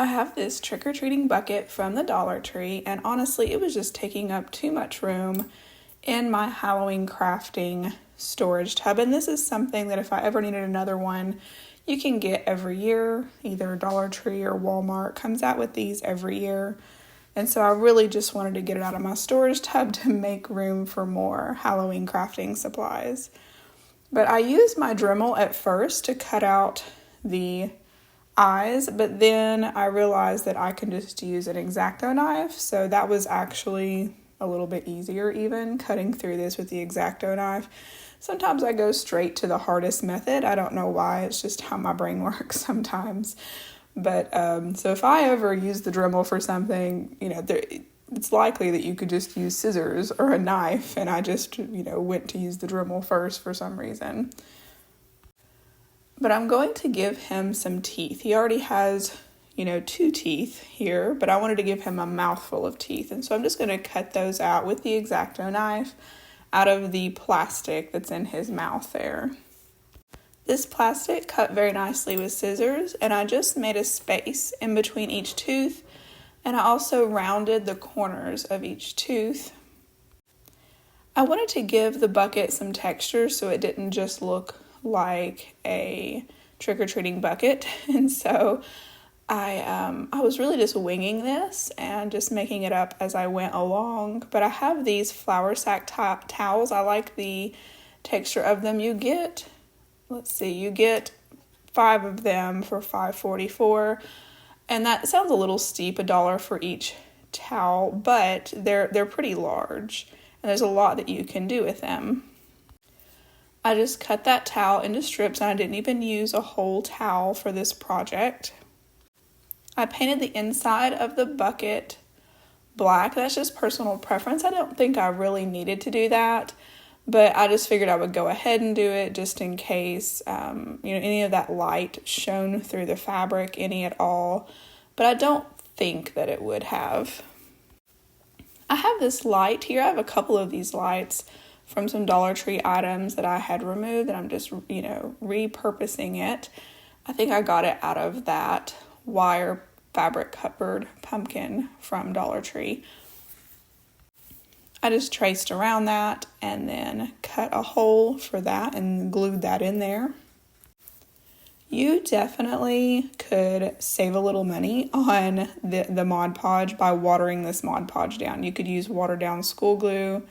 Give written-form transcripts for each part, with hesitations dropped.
I have this trick-or-treating bucket from the Dollar Tree, and honestly, it was just taking up too much room in my Halloween crafting storage tub. And this is something that if I ever needed another one, you can get every year. Either Dollar Tree or Walmart comes out with these every year. And so I really just wanted to get it out of my storage tub to make room for more Halloween crafting supplies. But I used my Dremel at first to cut out the eyes, but then I realized that I can just use an X-Acto knife, so that was actually a little bit easier even, cutting through this with the X-Acto knife. Sometimes I go straight to the hardest method. I don't know why, it's just how my brain works sometimes. But so if I ever use the Dremel for something, it's likely that you could just use scissors or a knife, and I just, went to use the Dremel first for some reason. But I'm going to give him some teeth. He already has, 2 teeth here, but I wanted to give him a mouthful of teeth. And so I'm just going to cut those out with the X-Acto knife out of the plastic that's in his mouth there. This plastic cut very nicely with scissors, and I just made a space in between each tooth, and I also rounded the corners of each tooth. I wanted to give the bucket some texture so it didn't just look like a trick-or-treating bucket, and so I was really just winging this and just making it up as I went along. But I have these flour sack towels. I like the texture of them. You get 5 of them for $5.44, and that sounds a little steep, $1 for each towel, but they're pretty large, and there's a lot that you can do with them. I just cut that towel into strips, and I didn't even use a whole towel for this project. I painted the inside of the bucket black. That's just personal preference. I don't think I really needed to do that, but I just figured I would go ahead and do it just in case, any of that light shone through the fabric, any at all, but I don't think that it would have. I have this light here. I have a couple of these lights from some Dollar Tree items that I had removed, and I'm just, repurposing it. I think I got it out of that wire fabric covered pumpkin from Dollar Tree. I just traced around that and then cut a hole for that and glued that in there. You definitely could save a little money on the Mod Podge by watering this Mod Podge down. You could use watered down school glue.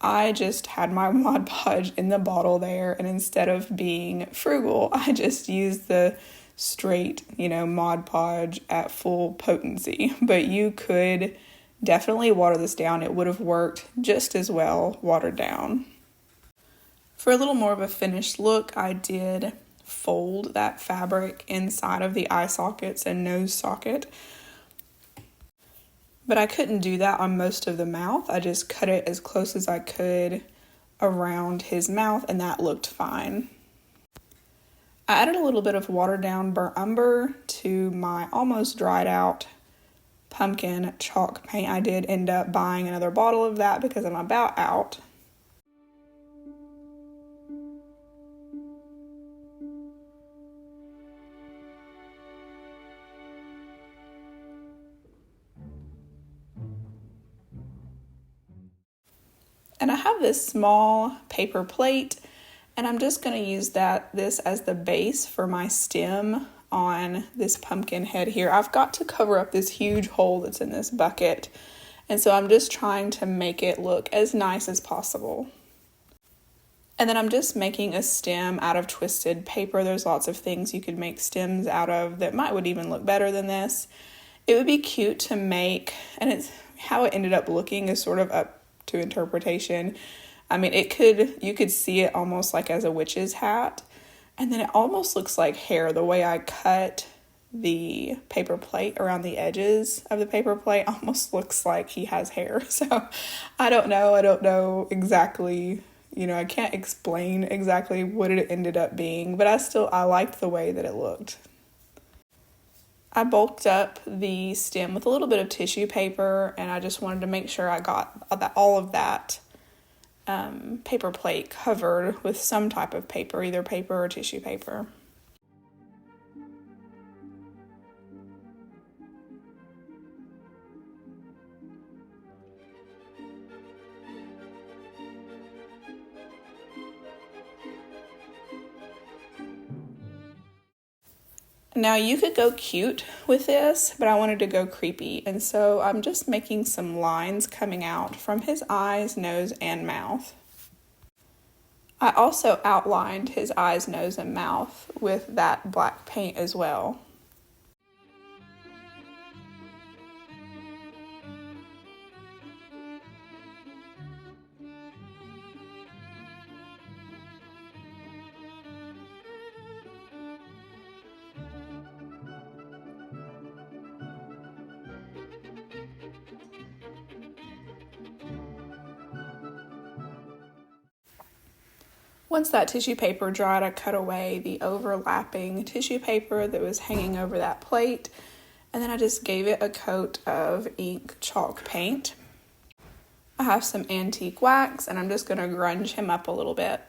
I just had my Mod Podge in the bottle there, and instead of being frugal, I just used the straight, Mod Podge at full potency. But you could definitely water this down. It would have worked just as well watered down. For a little more of a finished look, I did fold that fabric inside of the eye sockets and nose socket. But I couldn't do that on most of the mouth. I just cut it as close as I could around his mouth, and that looked fine. I added a little bit of watered down burnt umber to my almost dried out pumpkin chalk paint. I did end up buying another bottle of that because I'm about out. And I have this small paper plate, and I'm just going to use this as the base for my stem on this pumpkin head here. I've got to cover up this huge hole that's in this bucket, and so I'm just trying to make it look as nice as possible. And then I'm just making a stem out of twisted paper. There's lots of things you could make stems out of that would even look better than this. It would be cute to make, and it's how it ended up looking is sort of up to interpretation. I mean, you could see it almost like as a witch's hat, and then it almost looks like hair. The way I cut the paper plate around the edges of the paper plate almost looks like he has hair. So I don't know exactly, I can't explain exactly what it ended up being, but I liked the way that it looked. I bulked up the stem with a little bit of tissue paper, and I just wanted to make sure I got all of that paper plate covered with some type of paper, either paper or tissue paper. Now you could go cute with this, but I wanted to go creepy, and so I'm just making some lines coming out from his eyes, nose, and mouth. I also outlined his eyes, nose, and mouth with that black paint as well. Once that tissue paper dried, I cut away the overlapping tissue paper that was hanging over that plate, and then I just gave it a coat of ink chalk paint. I have some antique wax, and I'm just going to grunge him up a little bit.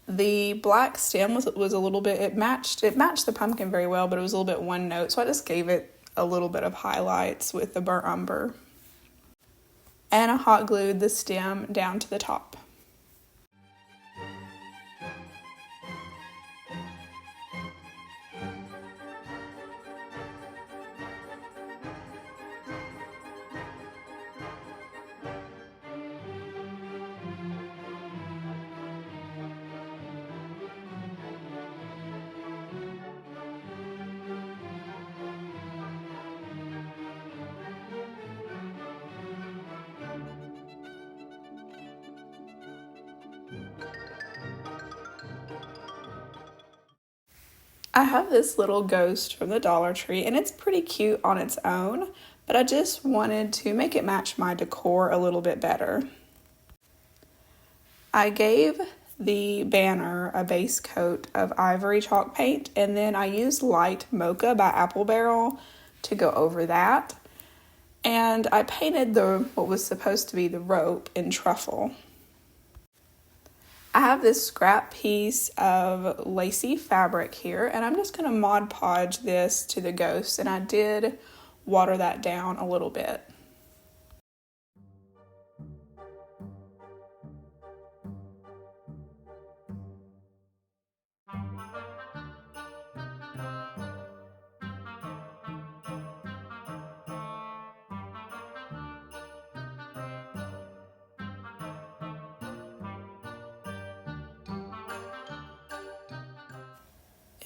The black stem was a little bit, it matched the pumpkin very well, but it was a little bit one note, so I just gave it a little bit of highlights with the burnt umber. And I hot glued the stem down to the top. I have this little ghost from the Dollar Tree, and it's pretty cute on its own, but I just wanted to make it match my decor a little bit better. I gave the banner a base coat of ivory chalk paint, and then I used light mocha by Apple Barrel to go over that. And I painted what was supposed to be the rope in truffle. I have this scrap piece of lacy fabric here, and I'm just going to Mod Podge this to the ghost, and I did water that down a little bit.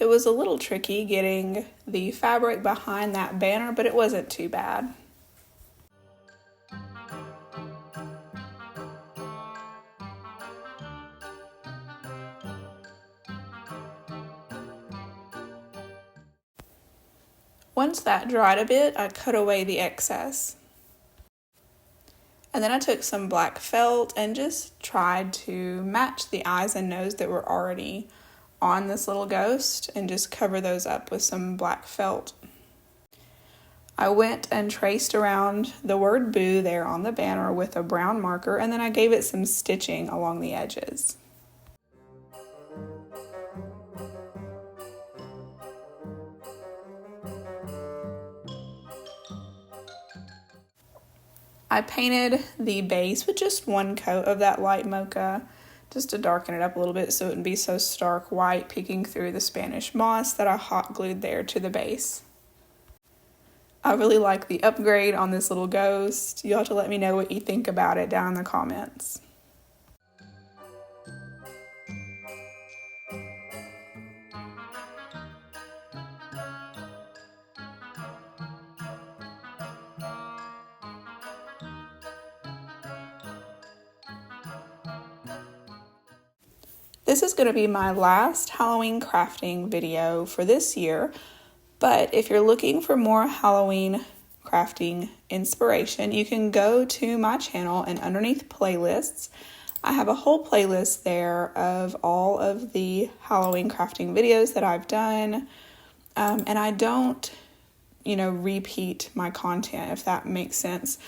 It was a little tricky getting the fabric behind that banner, but it wasn't too bad. Once that dried a bit, I cut away the excess. And then I took some black felt and just tried to match the eyes and nose that were already on this little ghost and just cover those up with some black felt. I went and traced around the word boo there on the banner with a brown marker, and then I gave it some stitching along the edges. I painted the base with just one coat of that light mocha, just to darken it up a little bit so it wouldn't be so stark white peeking through the Spanish moss that I hot glued there to the base. I really like the upgrade on this little ghost. You'll have to let me know what you think about it down in the comments. This is going to be my last Halloween crafting video for this year, but if you're looking for more Halloween crafting inspiration, you can go to my channel and underneath playlists, I have a whole playlist there of all of the Halloween crafting videos that I've done, and I don't, repeat my content, if that makes sense.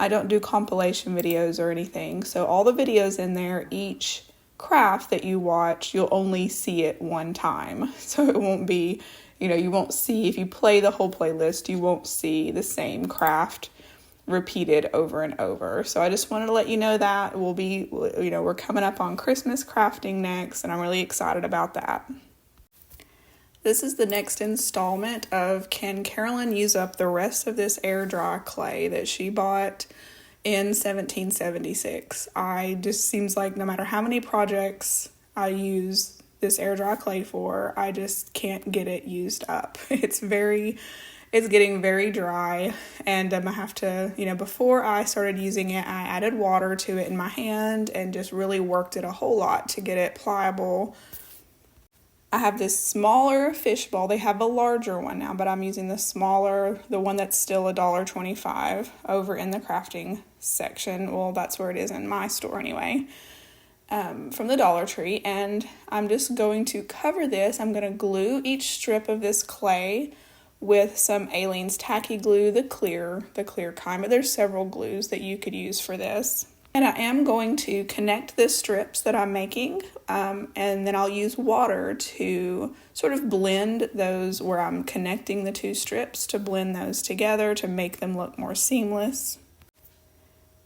I don't do compilation videos or anything, so all the videos in there, each craft that you watch, you'll only see it one time. So it won't be, you won't see, if you play the whole playlist, you won't see the same craft repeated over and over. So I just wanted to let you know that we're coming up on Christmas crafting next, and I'm really excited about that. This is the next installment of Can Carolyn Use Up the Rest of This Air Dry Clay that she bought in 1776. I just seems like no matter how many projects I use this air dry clay for, I just can't get it used up. It's getting very dry, and I have to, before I started using it, I added water to it in my hand and just really worked it a whole lot to get it pliable. I have this smaller fishbowl. They have a larger one now, but I'm using the one that's still $1.25 over in the crafting section. Well, that's where it is in my store anyway, from the Dollar Tree. And I'm just going to cover this. I'm going to glue each strip of this clay with some Aleene's tacky glue, the clear kind, but there's several glues that you could use for this. And I am going to connect the strips that I'm making, and then I'll use water to sort of blend those where I'm connecting the two strips, to blend those together to make them look more seamless.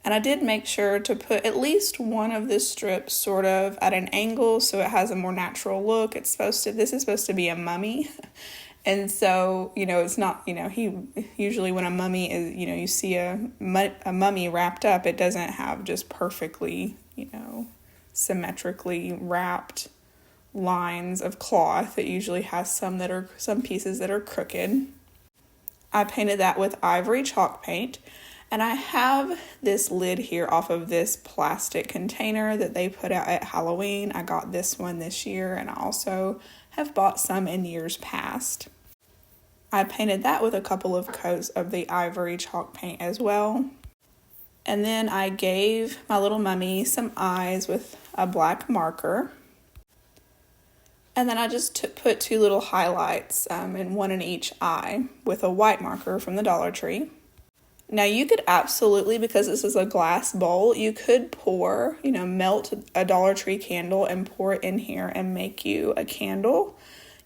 And I did make sure to put at least one of the strips sort of at an angle so it has a more natural look. This is supposed to be a mummy. And so, it's not, usually when a mummy is, you see a mummy wrapped up, it doesn't have just perfectly, symmetrically wrapped lines of cloth. It usually has some pieces that are crooked. I painted that with ivory chalk paint, and I have this lid here off of this plastic container that they put out at Halloween. I got this one this year, and I also have bought some in years past. I painted that with a couple of coats of the ivory chalk paint as well. And then I gave my little mummy some eyes with a black marker. And then I just put two little highlights, and one in each eye with a white marker from the Dollar Tree. Now you could absolutely, because this is a glass bowl, you could pour, melt a Dollar Tree candle and pour it in here and make you a candle.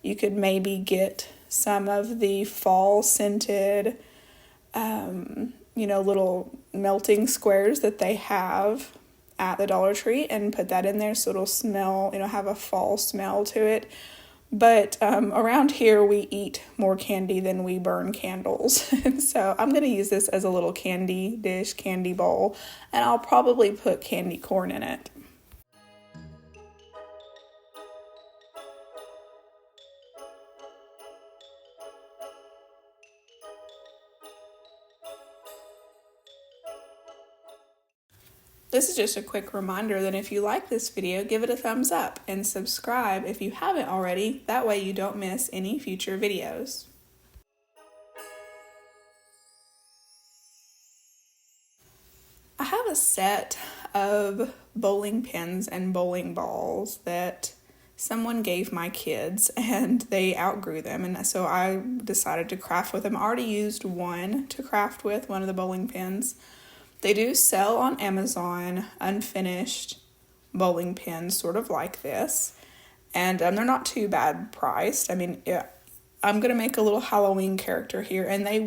You could maybe get some of the fall scented, little melting squares that they have at the Dollar Tree and put that in there so it'll smell, have a fall smell to it. But around here we eat more candy than we burn candles. And so I'm going to use this as a little candy dish, candy bowl, and I'll probably put candy corn in it. This is just a quick reminder that if you like this video, give it a thumbs up and subscribe if you haven't already. That way you don't miss any future videos. I have a set of bowling pins and bowling balls that someone gave my kids and they outgrew them, and so I decided to craft with them. I already used one to craft with, one of the bowling pins. They do sell on Amazon unfinished bowling pins sort of like this, and they're not too bad priced. I mean, I'm going to make a little Halloween character here, and it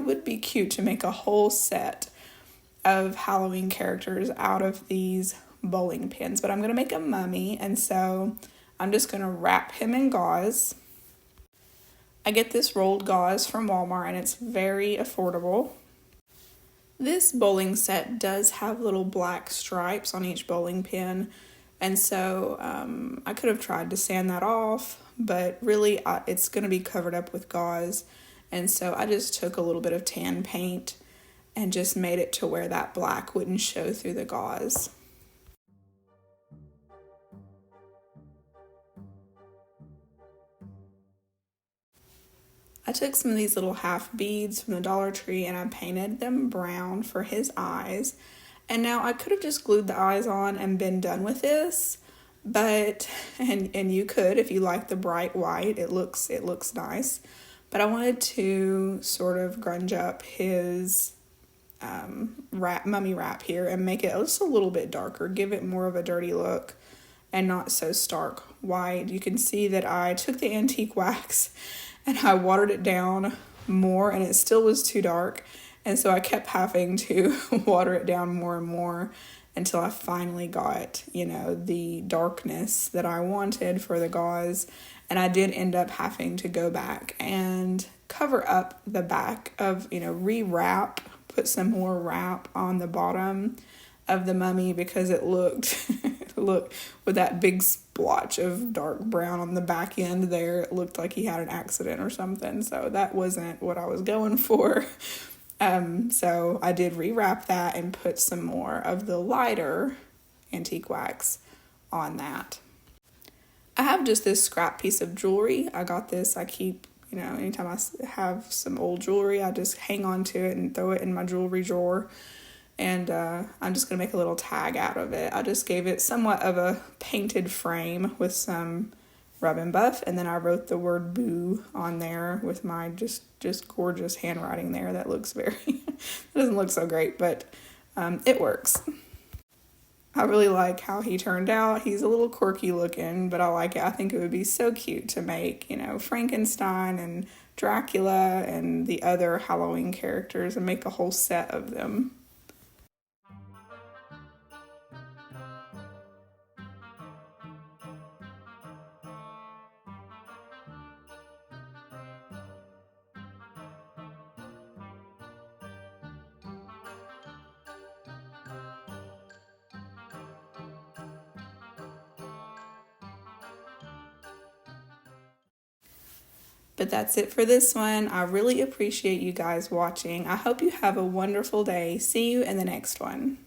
would be cute to make a whole set of Halloween characters out of these bowling pins, but I'm going to make a mummy, and so I'm just going to wrap him in gauze. I get this rolled gauze from Walmart, and it's very affordable. This bowling set does have little black stripes on each bowling pin, and so I could have tried to sand that off, but really it's going to be covered up with gauze, and so I just took a little bit of tan paint and just made it to where that black wouldn't show through the gauze. I took some of these little half beads from the Dollar Tree and I painted them brown for his eyes. And now I could have just glued the eyes on and been done with this, but, and you could if you like the bright white, it looks nice. But I wanted to sort of grunge up his mummy wrap here and make it just a little bit darker, give it more of a dirty look and not so stark white. You can see that I took the antique wax and I watered it down more, and it still was too dark. And so I kept having to water it down more and more until I finally got, the darkness that I wanted for the gauze. And I did end up having to go back and cover up the back of, rewrap, put some more wrap on the bottom of the mummy because it looked with that big splotch of dark brown on the back end there, it looked like he had an accident or something. So that wasn't what I was going for. So I did rewrap that and put some more of the lighter antique wax on that. I have just this scrap piece of jewelry. I got this. I keep, anytime I have some old jewelry, I just hang on to it and throw it in my jewelry drawer. And I'm just going to make a little tag out of it. I just gave it somewhat of a painted frame with some rub and buff. And then I wrote the word boo on there with my just gorgeous handwriting there. That looks it doesn't look so great, but it works. I really like how he turned out. He's a little quirky looking, but I like it. I think it would be so cute to make, Frankenstein and Dracula and the other Halloween characters and make a whole set of them. But that's it for this one. I really appreciate you guys watching. I hope you have a wonderful day. See you in the next one.